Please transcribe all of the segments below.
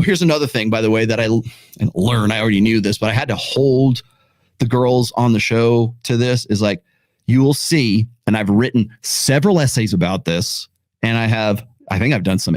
here's another thing, by the way, that I learned. I already knew this, but I had to hold the girls on the show to this, is like, you will see, and I've written several essays about this, and I think I've done some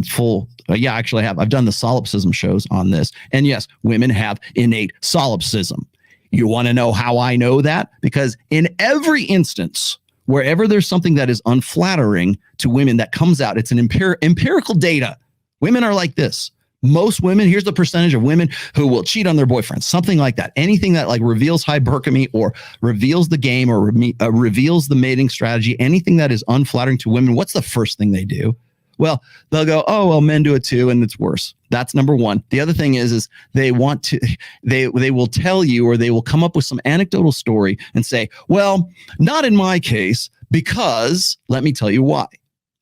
full, actually I've done the solipsism shows on this. And yes, women have innate solipsism. You want to know how I know that? Because in every instance, wherever there's something that is unflattering to women that comes out, it's an empirical data. Women are like this. Most women, here's the percentage of women who will cheat on their boyfriends, something like that. Anything that like reveals hypergamy or reveals the game or reveals the mating strategy, anything that is unflattering to women, what's the first thing they do? Well, they'll go, oh, well, men do it too, and it's worse. That's number one. The other thing is they want to, they will tell you, or they will come up with some anecdotal story and say, well, not in my case, because let me tell you why.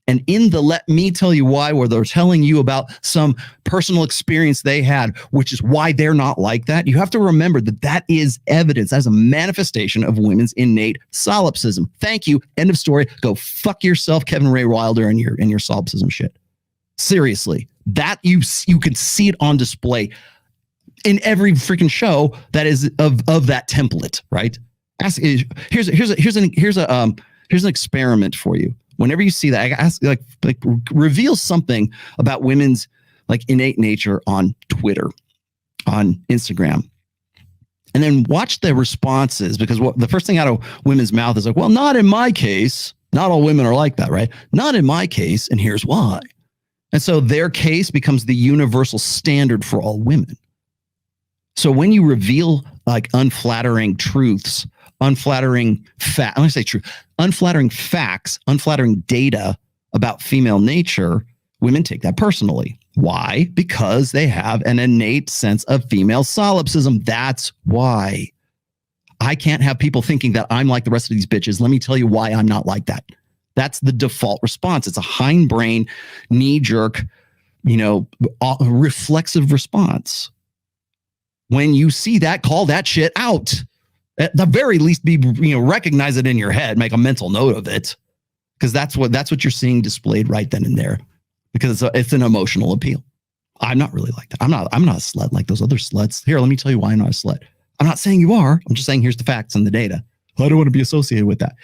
And in the let me tell you why, where they're telling you about some personal experience they had, which is why they're not like that, you have to remember that that is evidence. That is a manifestation of women's innate solipsism. Thank you. End of story. Go fuck yourself, Kevin Ray Wilder, and your solipsism shit. Seriously, that you can see it on display in every freaking show that is of that template, right? Here's an experiment for you. Whenever you see that, I ask, like reveal something about women's like innate nature on Twitter, on Instagram, and then watch the responses, because what the first thing out of women's mouth is like, well, not in my case. Not all women are like that, right? Not in my case, and here's why. And so their case becomes the universal standard for all women. So when you reveal like unflattering truths, unflattering fact, I'm going to say true, unflattering facts, unflattering data about female nature, women take that personally. Why? Because they have an innate sense of female solipsism. That's why. I can't have people thinking that I'm like the rest of these bitches. Let me tell you why I'm not like that. That's the default response. It's a hindbrain, knee-jerk, reflexive response. When you see that, call that shit out. At the very least, recognize it in your head, make a mental note of it, because that's what you're seeing displayed right then and there, because it's an emotional appeal. I'm not really like that. I'm not a slut like those other sluts. Here, let me tell you why I'm not a slut. I'm not saying you are. I'm just saying here's the facts and the data. I don't want to be associated with that.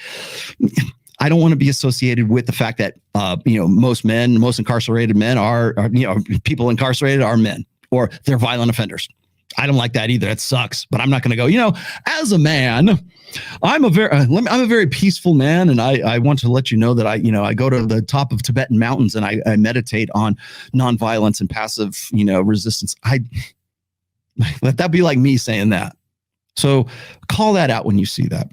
I don't want to be associated with the fact that most incarcerated men are people incarcerated are men, or they're violent offenders. I don't like that either. That sucks. But I'm not going to go, as a man, I'm a very peaceful man. And I want to let you know that I go to the top of Tibetan mountains and I meditate on nonviolence and passive, resistance. Let that be like me saying that. So call that out when you see that.